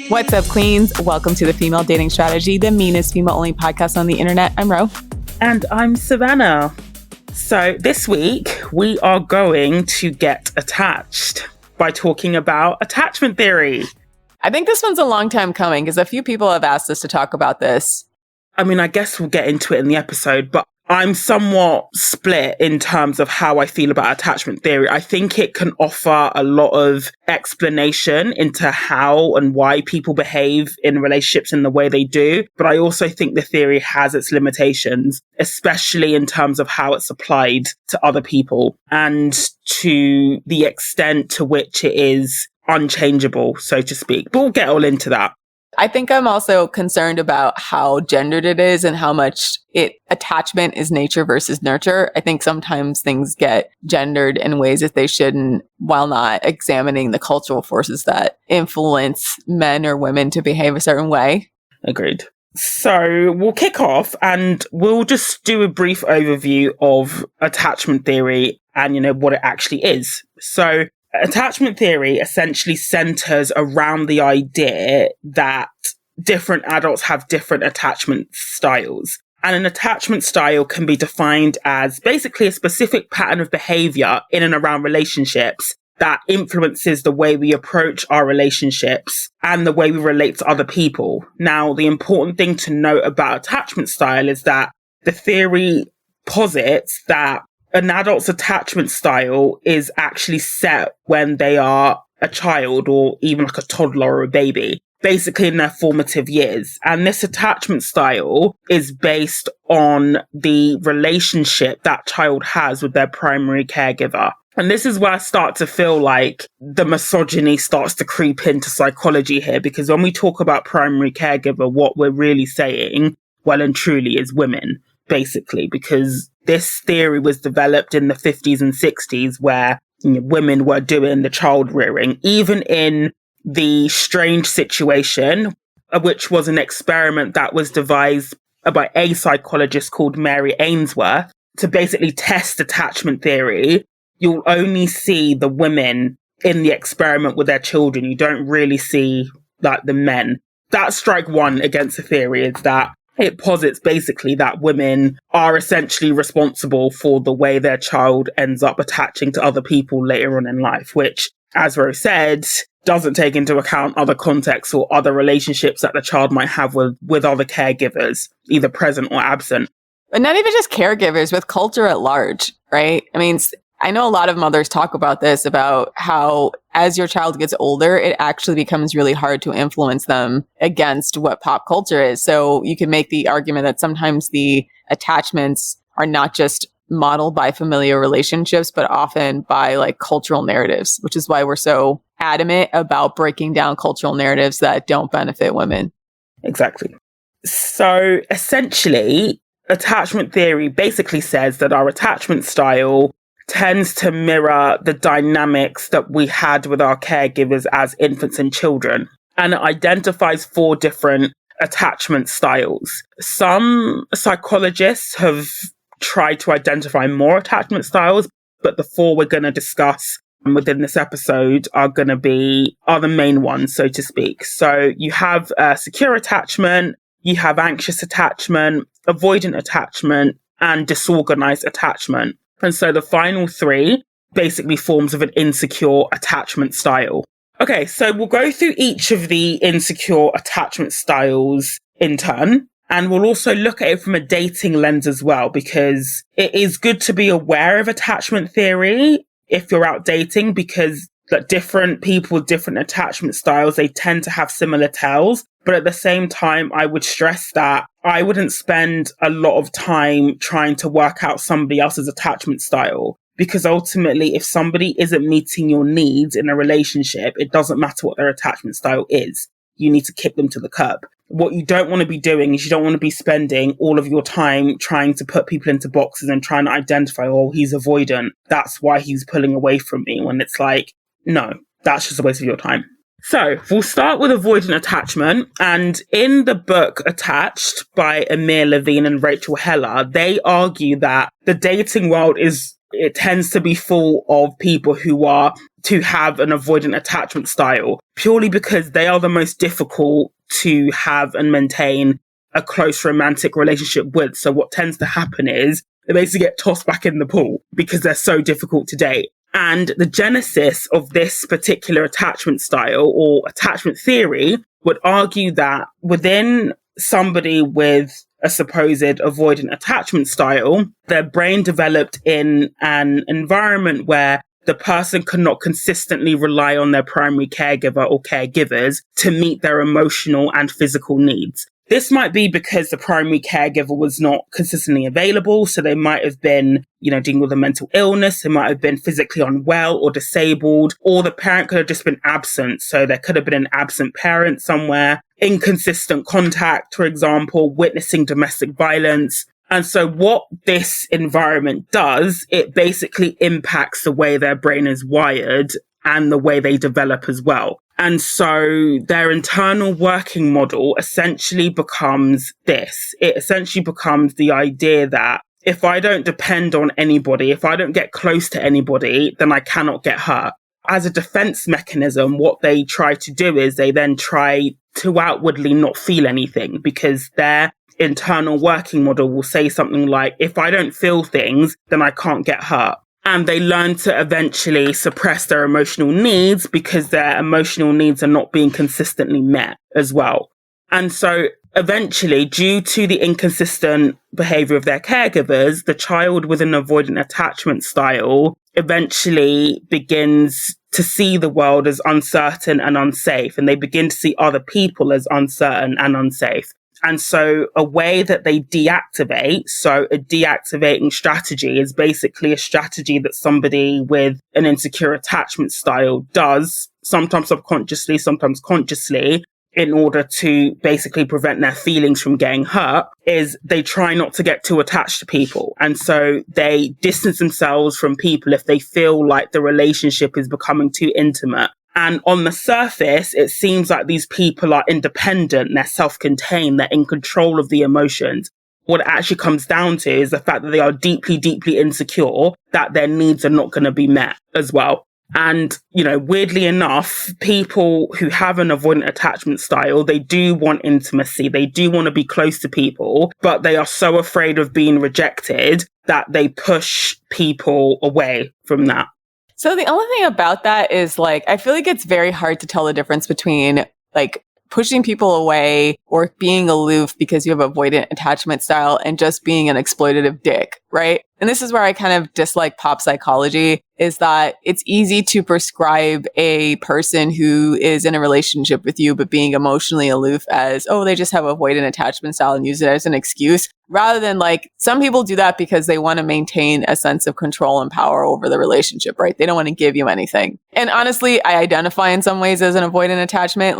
What's up, queens? Welcome to the Female Dating Strategy, the meanest female-only podcast on the internet. I'm Ro. And I'm Savannah. So this week, we are going to get attached by talking about attachment theory. I think this one's a long time coming because a few people have asked us to talk about this. I mean, I guess we'll get into it in the episode, but I'm somewhat split in terms of how I feel about attachment theory. I think it can offer a lot of explanation into how and why people behave in relationships in the way they do. But I also think the theory has its limitations, especially in terms of how it's applied to other people and to the extent to which it is unchangeable, so to speak. But we'll get all into that. I think I'm also concerned about how gendered it is and how much attachment is nature versus nurture. I think sometimes things get gendered in ways that they shouldn't, while not examining the cultural forces that influence men or women to behave a certain way. Agreed. So we'll kick off and we'll just do a brief overview of attachment theory and, what it actually is. So attachment theory essentially centers around the idea that different adults have different attachment styles. And an attachment style can be defined as basically a specific pattern of behavior in and around relationships that influences the way we approach our relationships and the way we relate to other people. Now, the important thing to note about attachment style is that the theory posits that an adult's attachment style is actually set when they are a child or even like a toddler or a baby, basically in their formative years. And this attachment style is based on the relationship that child has with their primary caregiver. And this is where I start to feel like the misogyny starts to creep into psychology here, because when we talk about primary caregiver, what we're really saying, well and truly, is women, basically, because this theory was developed in the 50s and 60s where women were doing the child rearing, even in the strange situation, which was an experiment that was devised by a psychologist called Mary Ainsworth to basically test attachment theory. You'll only see the women in the experiment with their children. You don't really see like the men. That's strike one against the theory, is that it posits basically that women are essentially responsible for the way their child ends up attaching to other people later on in life, which, as Rose said, doesn't take into account other contexts or other relationships that the child might have with other caregivers, either present or absent. But not even just caregivers, with culture at large, right? I mean, I know a lot of mothers talk about this, about how as your child gets older, it actually becomes really hard to influence them against what pop culture is. So you can make the argument that sometimes the attachments are not just modeled by familiar relationships, but often by like cultural narratives, which is why we're so adamant about breaking down cultural narratives that don't benefit women. Exactly. So essentially, attachment theory basically says that our attachment style tends to mirror the dynamics that we had with our caregivers as infants and children. And it identifies 4 different attachment styles. Some psychologists have tried to identify more attachment styles, but the 4 we're going to discuss within this episode are the main ones, so to speak. So you have secure attachment, you have anxious attachment, avoidant attachment, and disorganized attachment. And so the final 3 basically forms of an insecure attachment style. Okay, so we'll go through each of the insecure attachment styles in turn. And we'll also look at it from a dating lens as well, because it is good to be aware of attachment theory if you're out dating, because different people with different attachment styles, they tend to have similar tells. But at the same time, I would stress that I wouldn't spend a lot of time trying to work out somebody else's attachment style, because ultimately, if somebody isn't meeting your needs in a relationship, it doesn't matter what their attachment style is. You need to kick them to the curb. What you don't want to be doing is you don't want to be spending all of your time trying to put people into boxes and trying to identify, oh, he's avoidant, that's why he's pulling away from me, when it's like, no, that's just a waste of your time. So we'll start with avoidant attachment. And in the book Attached by Amir Levine and Rachel Heller, they argue that the dating world is it tends to be full of people who are to have an avoidant attachment style, purely because they are the most difficult to have and maintain a close romantic relationship with. So what tends to happen is they basically get tossed back in the pool because they're so difficult to date. And the genesis of this particular attachment style or attachment theory would argue that within somebody with a supposed avoidant attachment style, their brain developed in an environment where the person cannot consistently rely on their primary caregiver or caregivers to meet their emotional and physical needs. This might be because the primary caregiver was not consistently available. So they might have been, dealing with a mental illness. They might have been physically unwell or disabled, or the parent could have just been absent. So there could have been an absent parent somewhere, inconsistent contact, for example, witnessing domestic violence. And so what this environment does, it basically impacts the way their brain is wired and the way they develop as well. And so their internal working model essentially becomes this. It essentially becomes the idea that if I don't depend on anybody, if I don't get close to anybody, then I cannot get hurt. As a defense mechanism, what they try to do is they then try to outwardly not feel anything, because their internal working model will say something like, if I don't feel things, then I can't get hurt. And they learn to eventually suppress their emotional needs because their emotional needs are not being consistently met as well. And so eventually, due to the inconsistent behavior of their caregivers, the child with an avoidant attachment style eventually begins to see the world as uncertain and unsafe. And they begin to see other people as uncertain and unsafe. And so a way that they deactivate, so a deactivating strategy is basically a strategy that somebody with an insecure attachment style does, sometimes subconsciously, sometimes consciously, in order to basically prevent their feelings from getting hurt, is they try not to get too attached to people. And so they distance themselves from people if they feel like the relationship is becoming too intimate. And on the surface, it seems like these people are independent, they're self-contained, they're in control of the emotions. What it actually comes down to is the fact that they are deeply, deeply insecure, that their needs are not going to be met as well. And, weirdly enough, people who have an avoidant attachment style, they do want intimacy, they do want to be close to people, but they are so afraid of being rejected that they push people away from that. So the only thing about that is I feel like it's very hard to tell the difference between pushing people away or being aloof because you have avoidant attachment style and just being an exploitative dick, right? And this is where I kind of dislike pop psychology, is that it's easy to prescribe a person who is in a relationship with you but being emotionally aloof as, oh, they just have avoidant attachment style, and use it as an excuse, rather than some people do that because they want to maintain a sense of control and power over the relationship, right? They don't want to give you anything. And honestly, I identify in some ways as an avoidant attachment,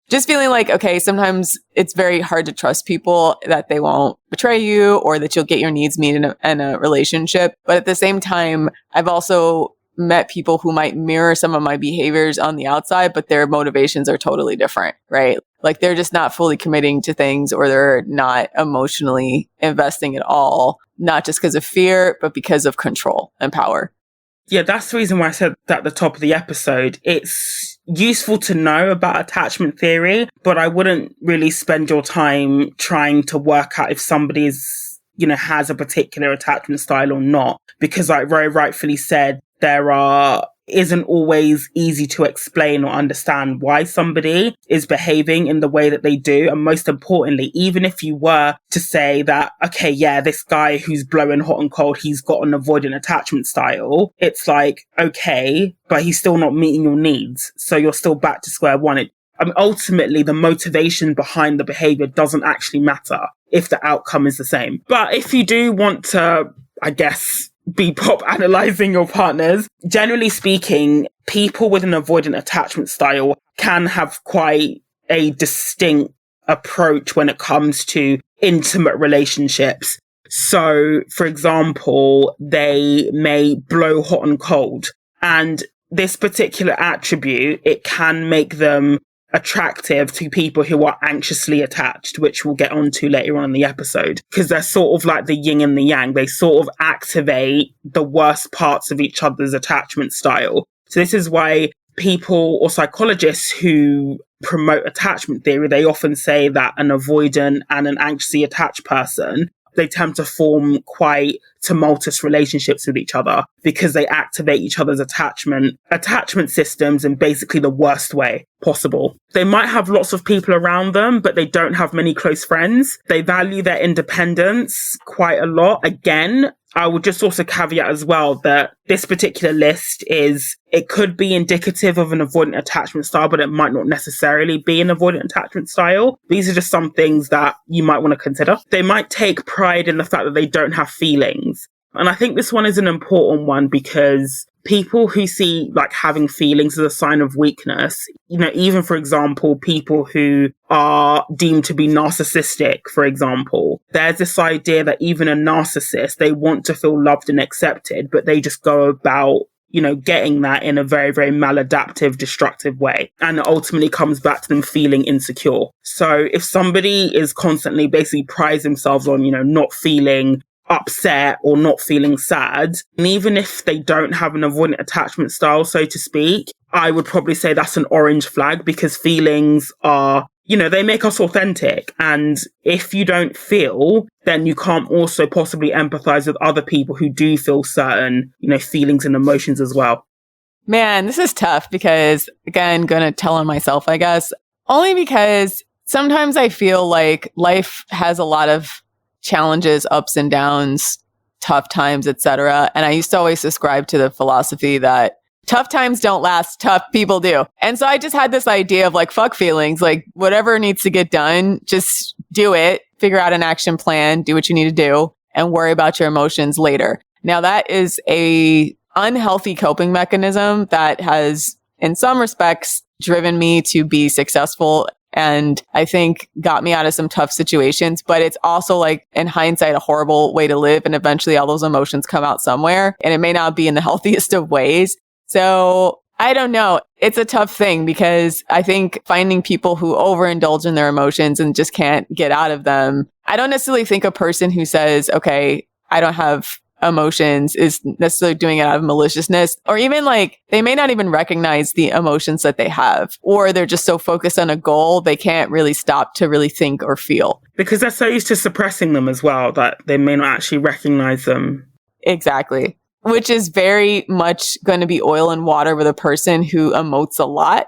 just feeling okay, sometimes it's very hard to trust people that they won't betray you or that you'll get your needs met in a relationship. But at the same time, I've also met people who might mirror some of my behaviors on the outside, but their motivations are totally different, right? They're just not fully committing to things, or they're not emotionally investing at all, not just because of fear, but because of control and power. Yeah, that's the reason why I said at the top of the episode, it's useful to know about attachment theory, but I wouldn't really spend your time trying to work out if somebody is, has a particular attachment style or not, because like very rightfully said, isn't always easy to explain or understand why somebody is behaving in the way that they do. And most importantly, even if you were to say that, okay, yeah, this guy who's blowing hot and cold, he's got an avoidant attachment style. It's okay, but he's still not meeting your needs. So you're still back to square one. Ultimately, the motivation behind the behavior doesn't actually matter if the outcome is the same. But if you do want to, I guess, be pop analyzing your partners, generally speaking, people with an avoidant attachment style can have quite a distinct approach when it comes to intimate relationships. So, for example, they may blow hot and cold. And this particular attribute, it can make them attractive to people who are anxiously attached, which we'll get onto later on in the episode, because they're sort of like the yin and the yang. They sort of activate the worst parts of each other's attachment style. So this is why people or psychologists who promote attachment theory, they often say that an avoidant and an anxiously attached person, they tend to form quite tumultuous relationships with each other because they activate each other's attachment systems in basically the worst way possible. They might have lots of people around them, but they don't have many close friends. They value their independence quite a lot. Again, I would just also caveat as well that this particular list it could be indicative of an avoidant attachment style, but it might not necessarily be an avoidant attachment style. These are just some things that you might want to consider. They might take pride in the fact that they don't have feelings. And I think this one is an important one because people who see like having feelings as a sign of weakness, even for example, people who are deemed to be narcissistic, for example, there's this idea that even a narcissist, they want to feel loved and accepted, but they just go about getting that in a very, very maladaptive, destructive way. And it ultimately comes back to them feeling insecure. So if somebody is constantly basically prides themselves on, not feeling upset or not feeling sad, and even if they don't have an avoidant attachment style, so to speak, I would probably say that's an orange flag, because feelings are, they make us authentic. And if you don't feel, then you can't also possibly empathize with other people who do feel certain, feelings and emotions as well. Man, this is tough because, again, going to tell on myself, I guess, only because sometimes I feel like life has a lot of challenges, ups and downs, tough times, etc. And I used to always subscribe to the philosophy that tough times don't last, tough people do. And so I just had this idea of like, fuck feelings, like whatever needs to get done, just do it, figure out an action plan, do what you need to do, and worry about your emotions later. Now that is a unhealthy coping mechanism that has, in some respects, driven me to be successful and I think got me out of some tough situations. But it's also like, in hindsight, a horrible way to live. And eventually all those emotions come out somewhere, and it may not be in the healthiest of ways. So I don't know. It's a tough thing because I think finding people who overindulge in their emotions and just can't get out of them. I don't necessarily think a person who says, okay, I don't have emotions is necessarily doing it out of maliciousness, or even like they may not even recognize the emotions that they have, or they're just so focused on a goal they can't really stop to really think or feel, because they're so used to suppressing them as well that they may not actually recognize them. Exactly, which is very much going to be oil and water with a person who emotes a lot.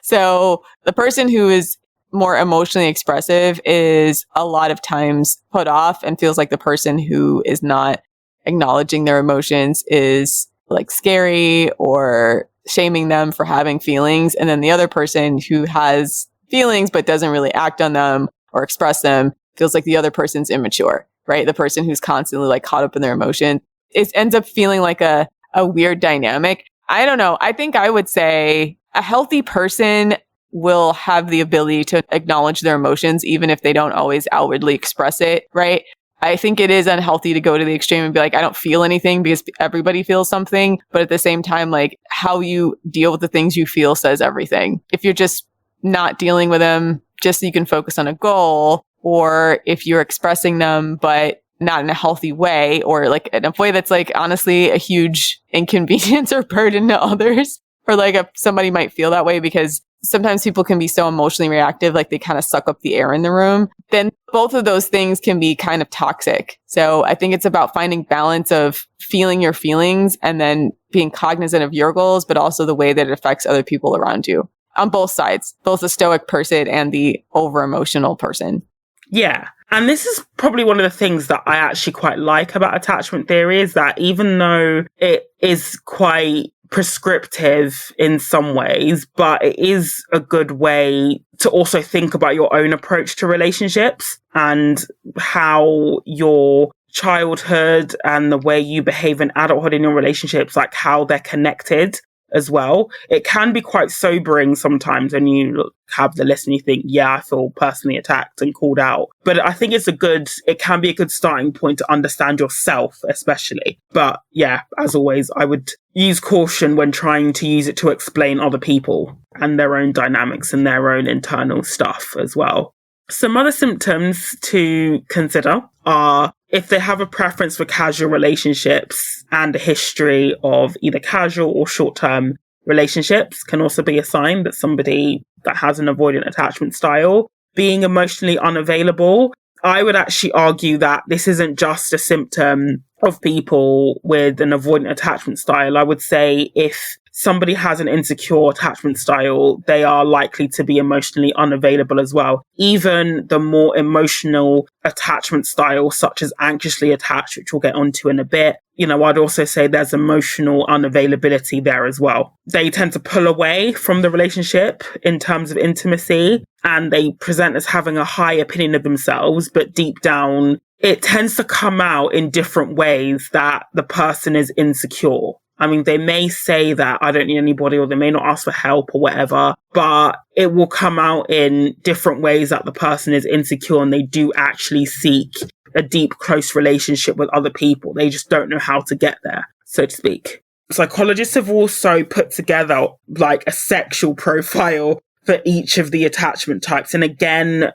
So the person who is more emotionally expressive is a lot of times put off and feels like the person who is not acknowledging their emotions is like scary or shaming them for having feelings. And then the other person who has feelings but doesn't really act on them or express them feels like the other person's immature, right? The person who's constantly like caught up in their emotion. It ends up feeling like a weird dynamic. I don't know. I think I would say a healthy person will have the ability to acknowledge their emotions, even if they don't always outwardly express it, right? I think it is unhealthy to go to the extreme and be like, I don't feel anything, because everybody feels something. But at the same time, like how you deal with the things you feel says everything. If you're just not dealing with them, just so you can focus on a goal, or if you're expressing them, but not in a healthy way, or like in a way that's like honestly a huge inconvenience or burden to others, or like somebody might feel that way because sometimes people can be so emotionally reactive, like they kind of suck up the air in the room, then both of those things can be kind of toxic. So I think it's about finding balance of feeling your feelings and then being cognizant of your goals, but also the way that it affects other people around you on both sides, both the stoic person and the over emotional person. Yeah. And this is probably one of the things that I actually quite like about attachment theory, is that even though it is quite prescriptive in some ways, but it is a good way to also think about your own approach to relationships and how your childhood and the way you behave in adulthood in your relationships, like how they're connected. as well. It can be quite sobering sometimes when you have the list and you think, yeah, I feel personally attacked and called out. But I think it can be a good starting point to understand yourself, especially. But yeah, as always, I would use caution when trying to use it to explain other people and their own dynamics and their own internal stuff as well. Some other symptoms to consider are if they have a preference for casual relationships and a history of either casual or short-term relationships can also be a sign that somebody that has an avoidant attachment style. Being emotionally unavailable, I would actually argue that this isn't just a symptom of people with an avoidant attachment style. I would say if somebody has an insecure attachment style, they are likely to be emotionally unavailable as well. Even the more emotional attachment styles, such as anxiously attached, which we'll get onto in a bit, I'd also say there's emotional unavailability there as well. They tend to pull away from the relationship in terms of intimacy, and they present as having a high opinion of themselves, but deep down, it tends to come out in different ways that the person is insecure. I mean, they may say that I don't need anybody, or they may not ask for help or whatever, but it will come out in different ways that the person is insecure and they do actually seek a deep, close relationship with other people. They just don't know how to get there, so to speak. Psychologists have also put together like a sexual profile for each of the attachment types. And again,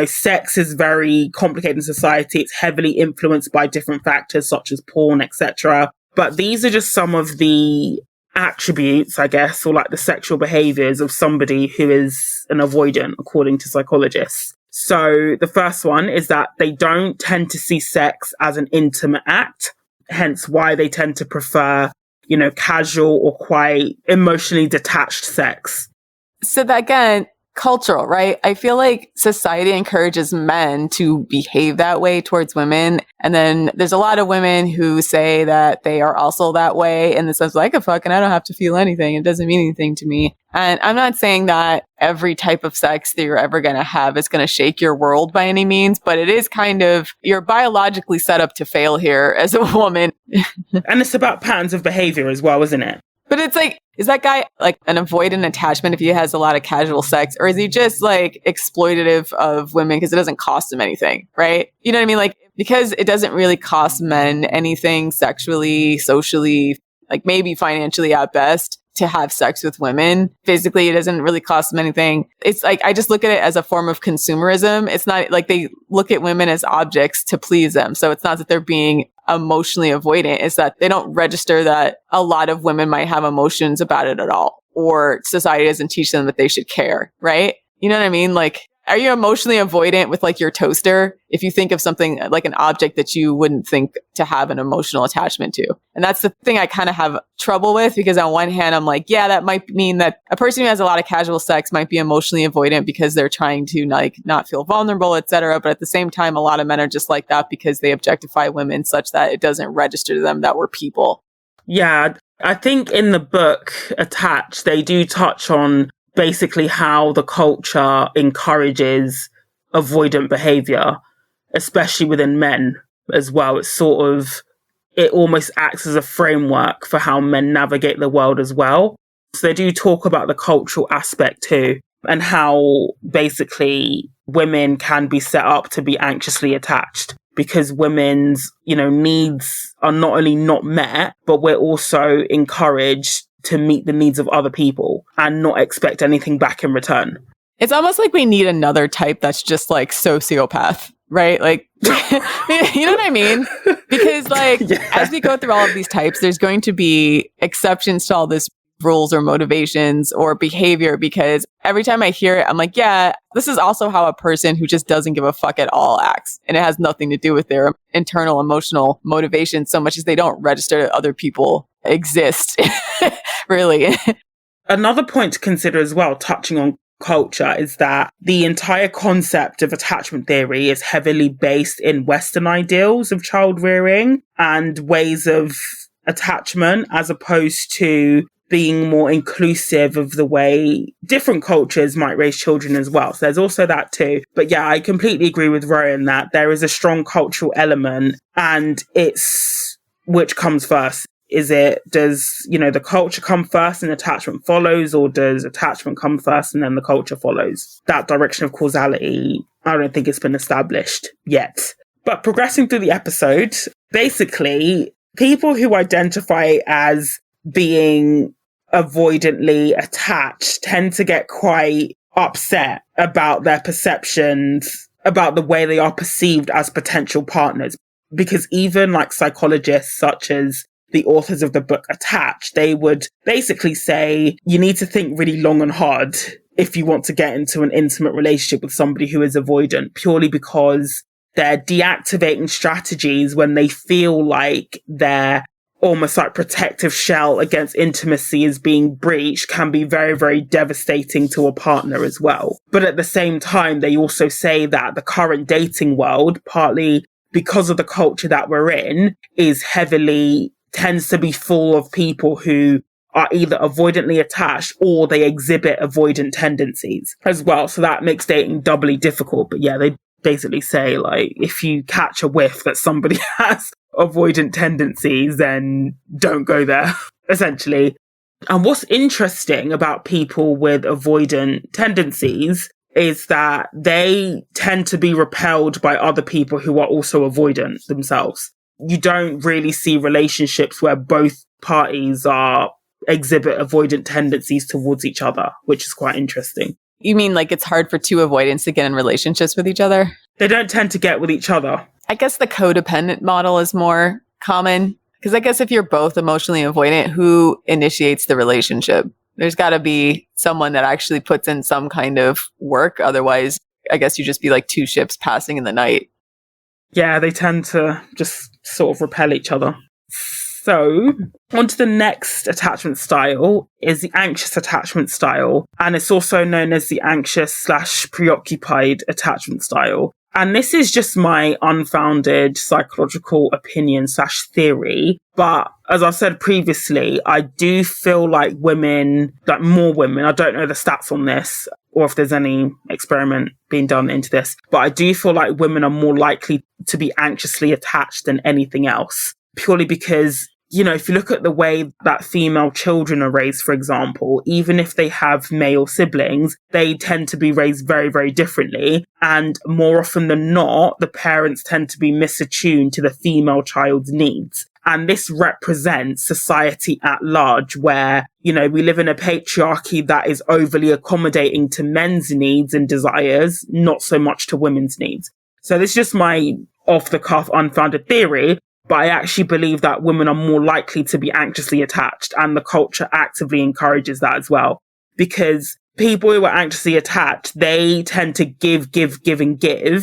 sex is very complicated in society. It's heavily influenced by different factors such as porn, etc. But these are just some of the attributes, I guess, or like the sexual behaviors of somebody who is an avoidant, according to psychologists. So the first one is that they don't tend to see sex as an intimate act, hence why they tend to prefer, casual or quite emotionally detached sex. So that, again, cultural, right? I feel like society encourages men to behave that way towards women. And then there's a lot of women who say that they are also that way in the sense like a fuck and I don't have to feel anything. It doesn't mean anything to me. And I'm not saying that every type of sex that you're ever going to have is going to shake your world by any means, but it is kind of, you're biologically set up to fail here as a woman. And it's about patterns of behavior as well, isn't it? But it's like, is that guy like an avoidant attachment if he has a lot of casual sex? Or is he just like exploitative of women because it doesn't cost him anything, right? You know what I mean? Like, because it doesn't really cost men anything sexually, socially, like maybe financially at best to have sex with women. Physically, it doesn't really cost them anything. It's like, I just look at it as a form of consumerism. It's not like they look at women as objects to please them. So it's not that they're being emotionally avoidant, it's that they don't register that a lot of women might have emotions about it at all, or society doesn't teach them that they should care, right? You know what I mean? Like, are you emotionally avoidant with like your toaster if you think of something like an object that you wouldn't think to have an emotional attachment to? And that's the thing I kind of have trouble with, because on one hand, I'm like, yeah, that might mean that a person who has a lot of casual sex might be emotionally avoidant because they're trying to like not feel vulnerable, etc. But at the same time, a lot of men are just like that because they objectify women such that it doesn't register to them that we're people. Yeah, I think in the book Attached, they do touch on basically how the culture encourages avoidant behavior, especially within men as well. It almost acts as a framework for how men navigate the world as well. So they do talk about the cultural aspect too, and how basically women can be set up to be anxiously attached because women's, needs are not only not met, but we're also encouraged to meet the needs of other people and not expect anything back in return. It's almost like we need another type that's just like sociopath, right? Like, you know what I mean? Because like, as we go through all of these types, there's going to be exceptions to all this rules or motivations or behavior, because every time I hear it, I'm like, yeah, this is also how a person who just doesn't give a fuck at all acts. And it has nothing to do with their internal emotional motivation so much as they don't register that other people exist, really. Another point to consider as well, touching on culture, is that the entire concept of attachment theory is heavily based in Western ideals of child rearing and ways of attachment, as opposed to being more inclusive of the way different cultures might raise children as well. So there's also that too. But yeah, I completely agree with Rowan that there is a strong cultural element, and it's which comes first. Does, the culture come first and attachment follows, or does attachment come first and then the culture follows? That direction of causality, I don't think it's been established yet. But progressing through the episode, basically, people who identify as being avoidantly attached tend to get quite upset about their perceptions, about the way they are perceived as potential partners. Because even like psychologists such as the authors of the book Attached, they would basically say you need to think really long and hard if you want to get into an intimate relationship with somebody who is avoidant, purely because they're deactivating strategies when they feel like their almost like protective shell against intimacy is being breached can be very, very devastating to a partner as well. But at the same time, they also say that the current dating world, partly because of the culture that we're in, tends to be full of people who are either avoidantly attached or they exhibit avoidant tendencies as well. So that makes dating doubly difficult. But yeah, they basically say, like, if you catch a whiff that somebody has avoidant tendencies, then don't go there, essentially. And what's interesting about people with avoidant tendencies is that they tend to be repelled by other people who are also avoidant themselves. You don't really see relationships where both parties exhibit avoidant tendencies towards each other, which is quite interesting. You mean like it's hard for two avoidants to get in relationships with each other? They don't tend to get with each other. I guess the codependent model is more common, because I guess if you're both emotionally avoidant, who initiates the relationship? There's got to be someone that actually puts in some kind of work. Otherwise, I guess you just be like two ships passing in the night. Yeah, they tend to just sort of repel each other. So, on to the next attachment style is the anxious attachment style. And it's also known as the anxious/preoccupied attachment style. And this is just my unfounded psychological opinion/theory. But as I said previously, I do feel like more women, I don't know the stats on this or if there's any experiment being done into this, but I do feel like women are more likely to be anxiously attached than anything else. Purely because, if you look at the way that female children are raised, for example, even if they have male siblings, they tend to be raised very, very differently. And more often than not, the parents tend to be misattuned to the female child's needs. And this represents society at large where, we live in a patriarchy that is overly accommodating to men's needs and desires, not so much to women's needs. So this is just my off-the-cuff unfounded theory. But I actually believe that women are more likely to be anxiously attached, and the culture actively encourages that as well. Because people who are anxiously attached, they tend to give to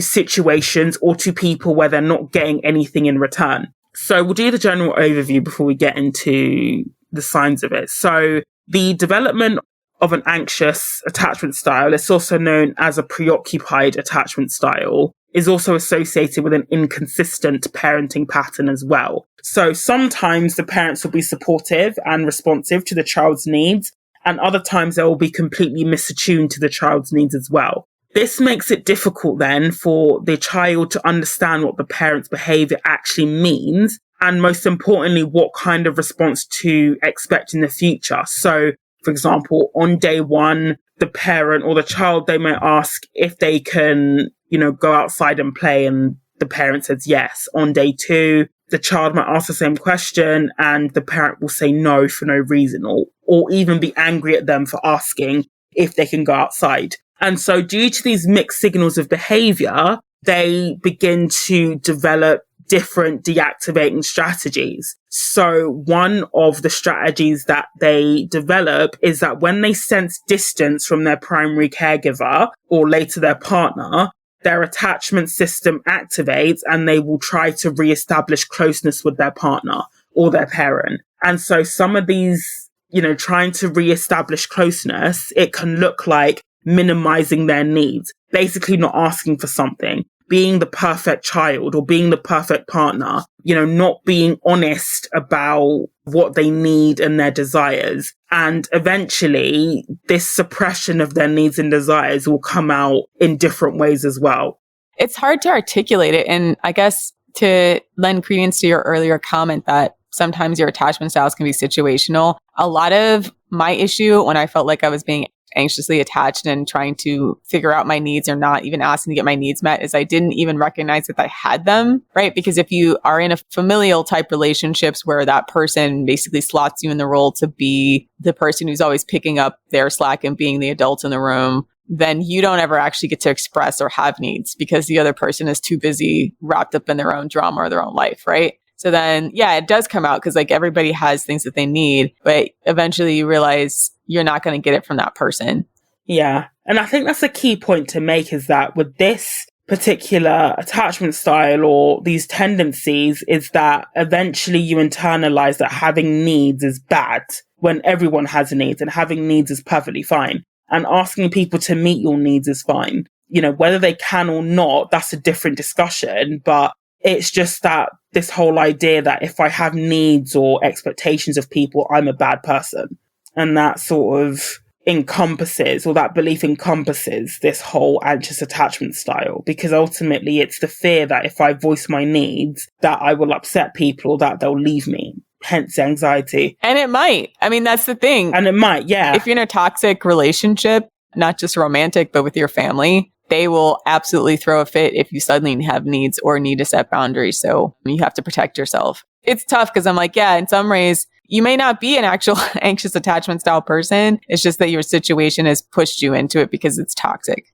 situations or to people where they're not getting anything in return. So we'll do the general overview before we get into the signs of it. So the development of an anxious attachment style, it's also known as a preoccupied attachment style, is also associated with an inconsistent parenting pattern as well. So sometimes the parents will be supportive and responsive to the child's needs, and other times they will be completely misattuned to the child's needs as well. This makes it difficult then for the child to understand what the parent's behavior actually means, and most importantly, what kind of response to expect in the future. So, for example, on day one, the parent or the child, they may ask if they can, go outside and play, and the parent says yes. On day two, the child might ask the same question and the parent will say no for no reason, or even be angry at them for asking if they can go outside. And so due to these mixed signals of behavior, they begin to develop different deactivating strategies. So one of the strategies that they develop is that when they sense distance from their primary caregiver or later their partner, their attachment system activates and they will try to reestablish closeness with their partner or their parent. And so some of these, trying to reestablish closeness, it can look like minimizing their needs, basically not asking for something, being the perfect child or being the perfect partner, not being honest about what they need and their desires. And eventually this suppression of their needs and desires will come out in different ways as well. It's hard to articulate it. And I guess to lend credence to your earlier comment that sometimes your attachment styles can be situational. A lot of my issue when I felt like I was being anxiously attached and trying to figure out my needs or not even asking to get my needs met is I didn't even recognize that I had them, right? Because if you are in a familial type relationships where that person basically slots you in the role to be the person who's always picking up their slack and being the adult in the room, then you don't ever actually get to express or have needs because the other person is too busy wrapped up in their own drama or their own life, right? So then, yeah, it does come out because like everybody has things that they need, but eventually you realize you're not going to get it from that person. Yeah. And I think that's a key point to make is that with this particular attachment style or these tendencies is that eventually you internalize that having needs is bad when everyone has needs and having needs is perfectly fine. And asking people to meet your needs is fine. You know, whether they can or not, that's a different discussion, but it's just that this whole idea that if I have needs or expectations of people, I'm a bad person. And that sort of encompasses, or that belief encompasses this whole anxious attachment style, because ultimately it's the fear that if I voice my needs, that I will upset people or that they'll leave me. Hence anxiety. And it might. I mean, that's the thing. And it might, yeah. If you're in a toxic relationship, not just romantic, but with your family, they will absolutely throw a fit if you suddenly have needs or need to set boundaries. So you have to protect yourself. It's tough because I'm like, yeah, in some ways, you may not be an actual anxious attachment style person. It's just that your situation has pushed you into it because it's toxic.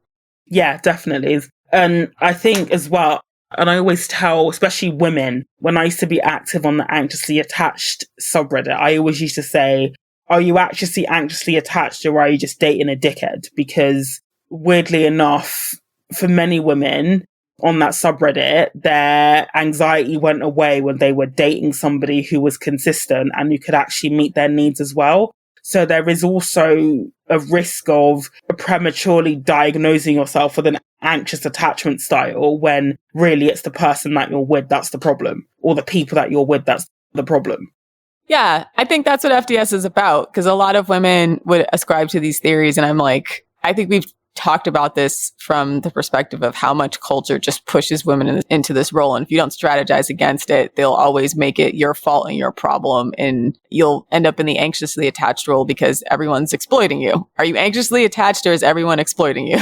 Yeah, definitely. And I think as well, and I always tell, especially women, when I used to be active on the anxiously attached subreddit, I always used to say, are you actually anxiously attached or are you just dating a dickhead? Because weirdly enough, for many women on that subreddit, their anxiety went away when they were dating somebody who was consistent and who could actually meet their needs as well. So there is also a risk of prematurely diagnosing yourself with an anxious attachment style when really it's the person that you're with that's the problem, or the people that you're with that's the problem. Yeah, I think that's what FDS is about, because a lot of women would ascribe to these theories. And I'm like, I think we've talked about this from the perspective of how much culture just pushes women into this role. And if you don't strategize against it, they'll always make it your fault and your problem. And you'll end up in the anxiously attached role because everyone's exploiting you. Are you anxiously attached or is everyone exploiting you?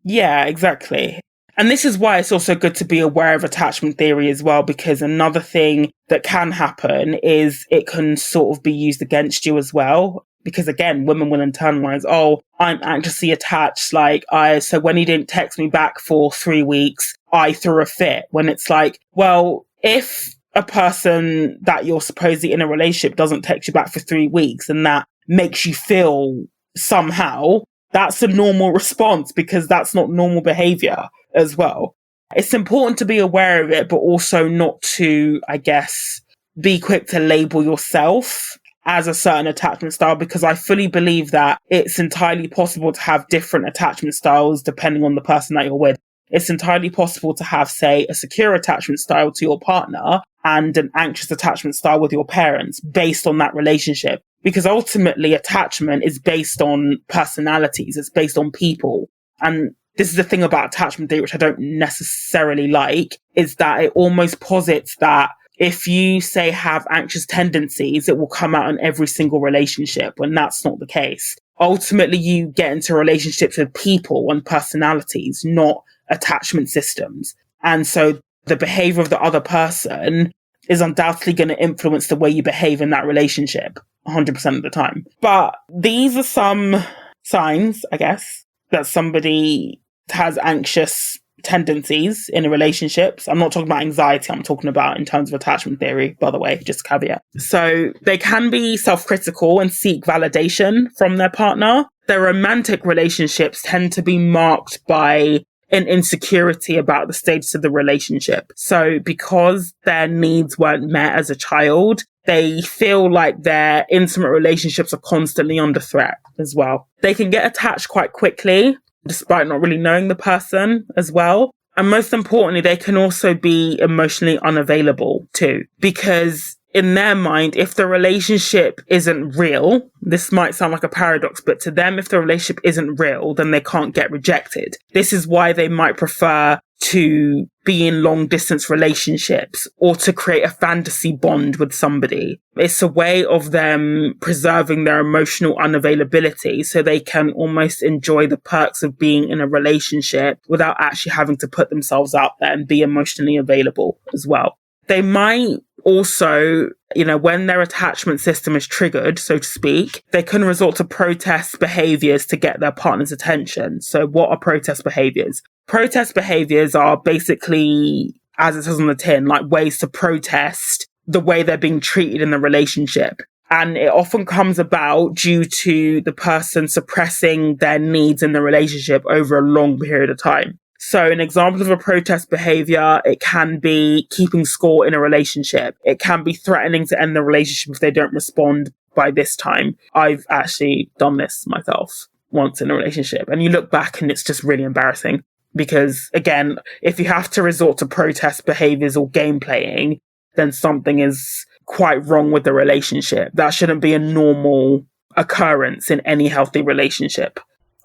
Yeah, exactly. And this is why it's also good to be aware of attachment theory as well, because another thing that can happen is it can sort of be used against you as well. Because again, women will internalize, oh, I'm anxiously attached. So when he didn't text me back for 3 weeks, I threw a fit. When it's like, well, if a person that you're supposedly in a relationship doesn't text you back for 3 weeks and that makes you feel somehow, that's a normal response because that's not normal behavior as well. It's important to be aware of it, but also not to, I guess, be quick to label yourself as a certain attachment style, because I fully believe that it's entirely possible to have different attachment styles depending on the person that you're with. It's entirely possible to have, say, a secure attachment style to your partner and an anxious attachment style with your parents based on that relationship. Because ultimately, attachment is based on personalities. It's based on people. And this is the thing about attachment theory, which I don't necessarily like, is that it almost posits that if you, say, have anxious tendencies, it will come out in every single relationship, when that's not the case. Ultimately, you get into relationships with people and personalities, not attachment systems. And so the behavior of the other person is undoubtedly going to influence the way you behave in that relationship 100% of the time. But these are some signs, I guess, that somebody has anxious tendencies in relationships. I'm not talking about anxiety, I'm talking about in terms of attachment theory, by the way, just caveat. So they can be self-critical and seek validation from their partner. Their romantic relationships tend to be marked by an insecurity about the status of the relationship. So because their needs weren't met as a child, they feel like their intimate relationships are constantly under threat as well. They can get attached quite quickly, despite not really knowing the person as well. And most importantly, they can also be emotionally unavailable too, because in their mind, if the relationship isn't real, this might sound like a paradox, but to them, if the relationship isn't real, then they can't get rejected. This is why they might prefer to be in long distance relationships or to create a fantasy bond with somebody. It's a way of them preserving their emotional unavailability so they can almost enjoy the perks of being in a relationship without actually having to put themselves out there and be emotionally available as well. They might also, when their attachment system is triggered, so to speak, they can resort to protest behaviors to get their partner's attention. So what are protest behaviors? Protest behaviors are basically, as it says on the tin, like ways to protest the way they're being treated in the relationship. And it often comes about due to the person suppressing their needs in the relationship over a long period of time. So an example of a protest behavior, it can be keeping score in a relationship. It can be threatening to end the relationship if they don't respond by this time. I've actually done this myself once in a relationship. And you look back and it's just really embarrassing. Because again, if you have to resort to protest behaviors or game playing, then something is quite wrong with the relationship. That shouldn't be a normal occurrence in any healthy relationship.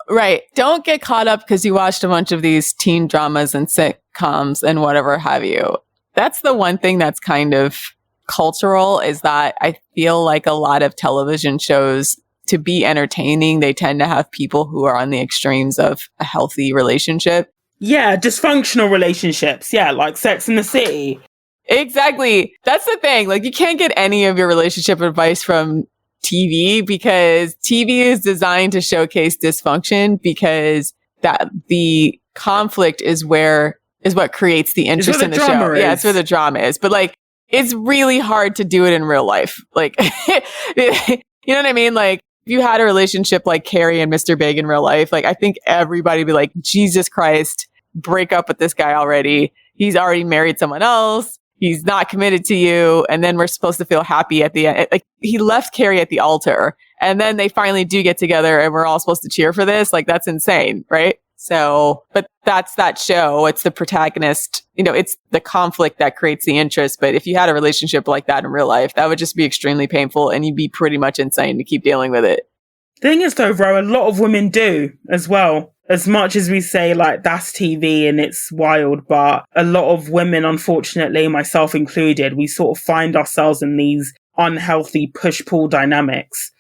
Right. Don't get caught up because you watched a bunch of these teen dramas and sitcoms and whatever have you. That's the one thing that's kind of cultural, is that I feel like a lot of television shows, to be entertaining, they tend to have people who are on the extremes of a healthy relationship. Yeah, dysfunctional relationships. Yeah, like Sex and the City. Exactly. That's the thing. Like, you can't get any of your relationship advice from TV, because TV is designed to showcase dysfunction, because that the conflict is what creates the interest in the show. Yeah, it's where the drama is. But like, it's really hard to do it in real life. Like, you know what I mean? Like, if you had a relationship like Carrie and Mr. Big in real life, like, I think everybody would be like, Jesus Christ, break up with this guy already. He's already married someone else. He's not committed to you. And then we're supposed to feel happy at the end. Like, he left Carrie at the altar, and then they finally do get together and we're all supposed to cheer for this. Like, that's insane, right? So, but that's that show. It's the protagonist, it's the conflict that creates the interest. But if you had a relationship like that in real life, that would just be extremely painful, and you'd be pretty much insane to keep dealing with it. Thing is though, Ro, a lot of women do as well. As much as we say like that's TV and it's wild, but a lot of women, unfortunately, myself included, we sort of find ourselves in these unhealthy push-pull dynamics.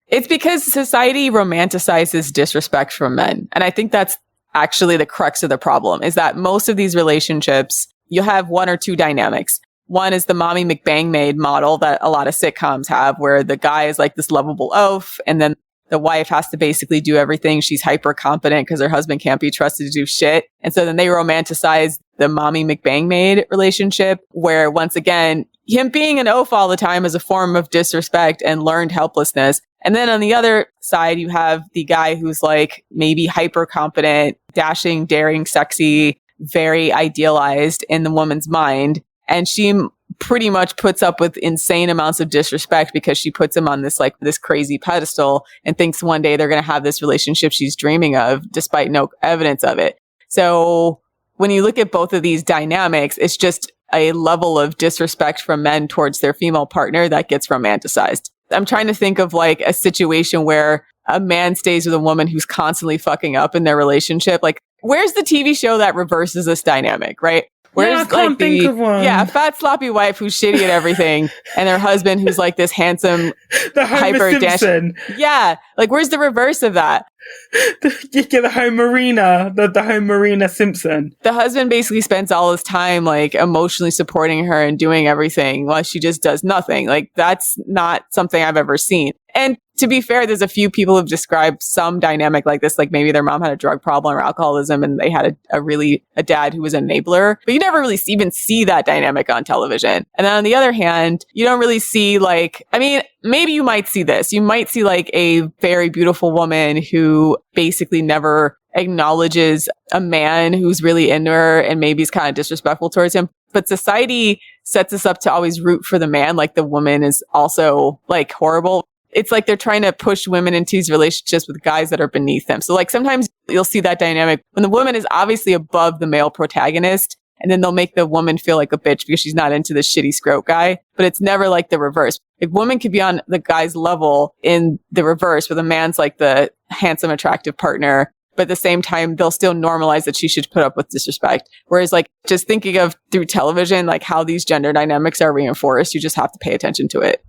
It's because society romanticizes disrespect from men. And I think that's actually the crux of the problem, is that most of these relationships, you have one or two dynamics. One is the mommy McBang maid model that a lot of sitcoms have, where the guy is like this lovable oaf, and then the wife has to basically do everything. She's hyper competent because her husband can't be trusted to do shit. And so then they romanticize the mommy McBang maid relationship, where once again, him being an oaf all the time is a form of disrespect and learned helplessness. And then on the other side, you have the guy who's like maybe hyper competent, dashing, daring, sexy, very idealized in the woman's mind. And she pretty much puts up with insane amounts of disrespect because she puts him on this crazy pedestal and thinks one day they're going to have this relationship she's dreaming of, despite no evidence of it. So when you look at both of these dynamics, it's just a level of disrespect from men towards their female partner that gets romanticized. I'm trying to think of like a situation where a man stays with a woman who's constantly fucking up in their relationship. Like, where's the TV show that reverses this dynamic, right? Where's I can't think of one. Yeah, fat sloppy wife who's shitty at everything, and their husband who's like this handsome, the Homer Simpson. Yeah, like where's the reverse of that? The Homerina Simpson. The husband basically spends all his time like emotionally supporting her and doing everything while she just does nothing. Like, that's not something I've ever seen. And to be fair, there's a few people who've described some dynamic like this, like maybe their mom had a drug problem or alcoholism and they had a dad who was an enabler, but you never really even see that dynamic on television. And then on the other hand, you don't really see maybe you might see this. You might see like a very beautiful woman who basically never acknowledges a man who's really into her and maybe is kind of disrespectful towards him. But society sets us up to always root for the man, like the woman is also like horrible. It's like they're trying to push women into these relationships with guys that are beneath them. So like sometimes you'll see that dynamic when the woman is obviously above the male protagonist, and then they'll make the woman feel like a bitch because she's not into the shitty scrote guy. But it's never like the reverse. A woman could be on the guy's level in the reverse, where the man's like the handsome, attractive partner, but at the same time, they'll still normalize that she should put up with disrespect. Whereas like just thinking of through television, like how these gender dynamics are reinforced, you just have to pay attention to it.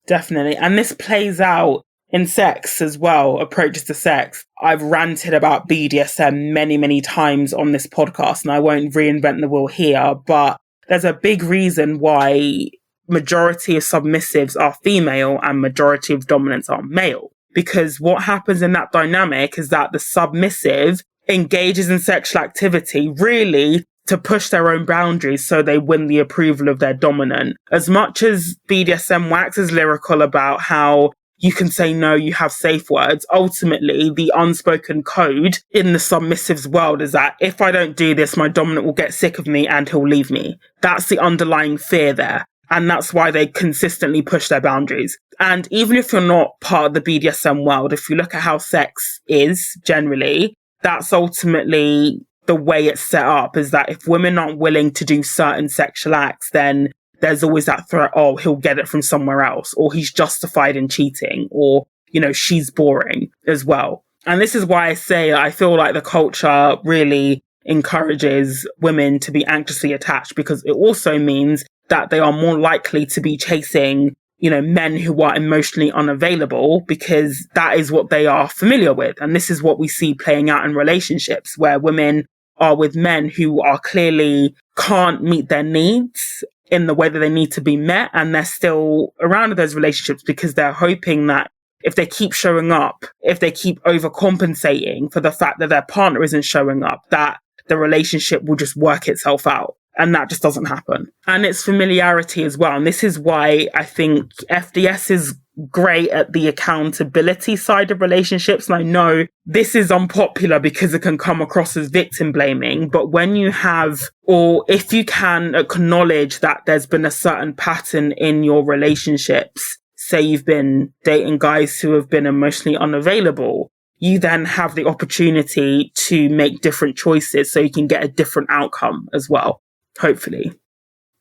Definitely. And this plays out in sex as well, approaches to sex. I've ranted about BDSM many, many times on this podcast, and I won't reinvent the wheel here, but there's a big reason why majority of submissives are female and majority of dominants are male. Because what happens in that dynamic is that the submissive engages in sexual activity really to push their own boundaries so they win the approval of their dominant. As much as BDSM waxes lyrical about how you can say no, you have safe words, ultimately the unspoken code in the submissive's world is that if I don't do this, my dominant will get sick of me and he'll leave me. That's the underlying fear there. And that's why they consistently push their boundaries. And even if you're not part of the BDSM world, if you look at how sex is generally, that's ultimately the way it's set up, is that if women aren't willing to do certain sexual acts, then there's always that threat, oh, he'll get it from somewhere else, or he's justified in cheating, or, you know, she's boring as well. And this is why I say I feel like the culture really encourages women to be anxiously attached, because it also means that they are more likely to be chasing, you know, men who are emotionally unavailable, because that is what they are familiar with. And this is what we see playing out in relationships where women are with men who are clearly can't meet their needs in the way that they need to be met. And they're still around in those relationships because they're hoping that if they keep showing up, if they keep overcompensating for the fact that their partner isn't showing up, that the relationship will just work itself out. And that just doesn't happen. And it's familiarity as well. And this is why I think FDS is great at the accountability side of relationships. And I know this is unpopular because it can come across as victim blaming. But when you have, or if you can acknowledge that there's been a certain pattern in your relationships, say you've been dating guys who have been emotionally unavailable, you then have the opportunity to make different choices so you can get a different outcome as well. Hopefully.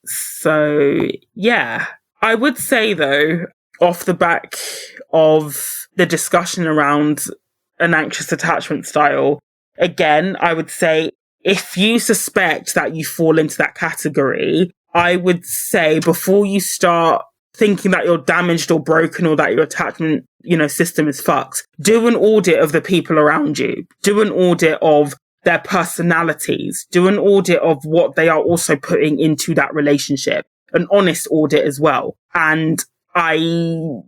So, yeah. I would say, though, off the back of the discussion around an anxious attachment style, again, I would say if you suspect that you fall into that category, I would say before you start thinking that you're damaged or broken or that your attachment, system is fucked, do an audit of the people around you. Do an audit of their personalities, do an audit of what they are also putting into that relationship, an honest audit as well. And I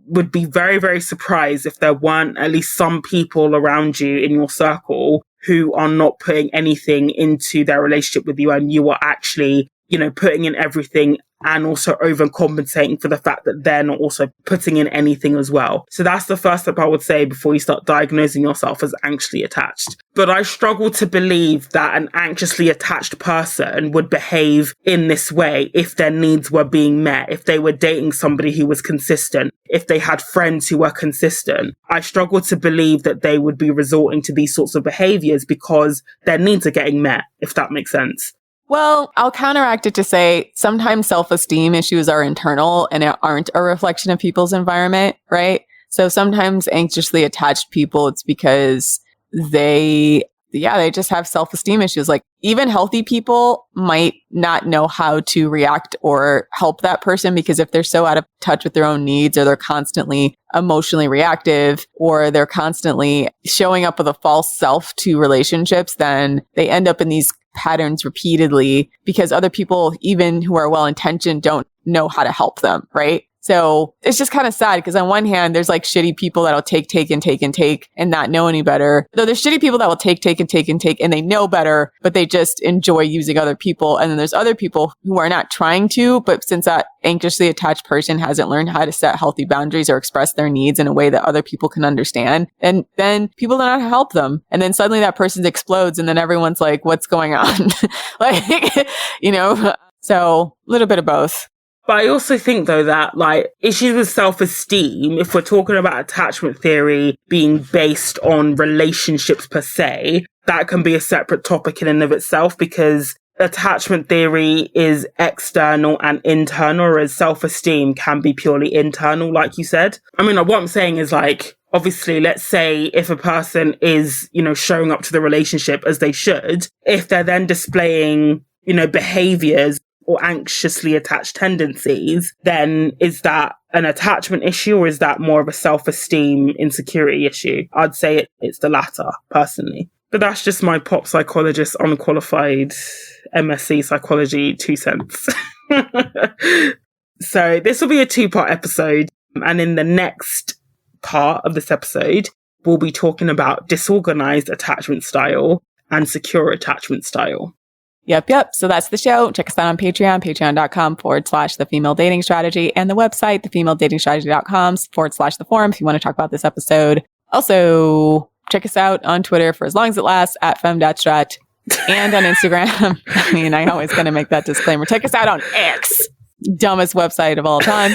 would be very, very surprised if there weren't at least some people around you in your circle who are not putting anything into their relationship with you, and you are actually, putting in everything and also overcompensating for the fact that they're not also putting in anything as well. So that's the first step I would say before you start diagnosing yourself as anxiously attached. But I struggle to believe that an anxiously attached person would behave in this way if their needs were being met, if they were dating somebody who was consistent, if they had friends who were consistent. I struggle to believe that they would be resorting to these sorts of behaviors because their needs are getting met, if that makes sense. Well, I'll counteract it to say sometimes self-esteem issues are internal and aren't a reflection of people's environment, right? So sometimes anxiously attached people, it's because they just have self-esteem issues. Like even healthy people might not know how to react or help that person because if they're so out of touch with their own needs, or they're constantly emotionally reactive, or they're constantly showing up with a false self to relationships, then they end up in these patterns repeatedly because other people, even who are well-intentioned, don't know how to help them, right? So it's just kind of sad because on one hand, there's like shitty people that'll take and not know any better. Though there's shitty people that will take and they know better, but they just enjoy using other people. And then there's other people who are not trying to, but since that anxiously attached person hasn't learned how to set healthy boundaries or express their needs in a way that other people can understand, and then people don't know how to help them. And then suddenly that person explodes and then everyone's like, what's going on? So a little bit of both. But I also think, though, that, issues with self-esteem, if we're talking about attachment theory being based on relationships per se, that can be a separate topic in and of itself because attachment theory is external and internal, whereas self-esteem can be purely internal, like you said. I mean, what I'm saying is, Obviously, let's say if a person is, showing up to the relationship as they should, if they're then displaying, behaviors or anxiously attached tendencies, then is that an attachment issue or is that more of a self-esteem insecurity issue? I'd say it's the latter, personally. But that's just my pop psychologist, unqualified MSc psychology 2 cents. So this will be a 2-part episode. And in the next part of this episode, we'll be talking about disorganized attachment style and secure attachment style. Yep. So that's the show. Check us out on Patreon, patreon.com/The Female Dating Strategy, and the website, thefemaledatingsstrategy.com/the forum if you want to talk about this episode. Also, check us out on Twitter for as long as it lasts @femdatstrat and on Instagram. I mean, I always going to make that disclaimer. Check us out on X, dumbest website of all time,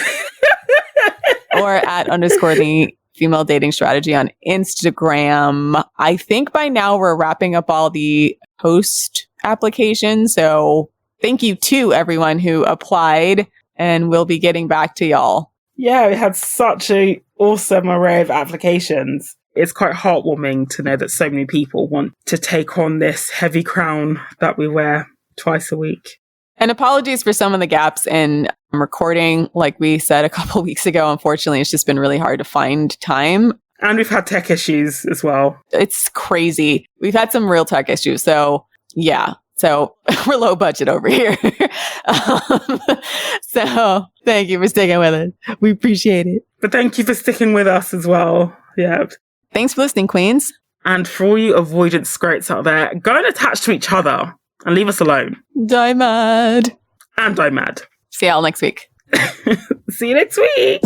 or @_the Female Dating Strategy on Instagram. I think by now we're wrapping up all the host applications. So thank you to everyone who applied, and we'll be getting back to y'all. Yeah, we had such an awesome array of applications. It's quite heartwarming to know that so many people want to take on this heavy crown that we wear twice a week. And apologies for some of the gaps in recording. Like we said a couple weeks ago, unfortunately, it's just been really hard to find time. And we've had tech issues as well. It's crazy. We've had some real tech issues. So yeah. So we're low budget over here. So thank you for sticking with us. We appreciate it. But thank you for sticking with us as well. Yeah. Thanks for listening, Queens. And for all you avoidance squirts out there, go and attach to each other and leave us alone. Die mad. And die mad. See y'all next week. See you next week.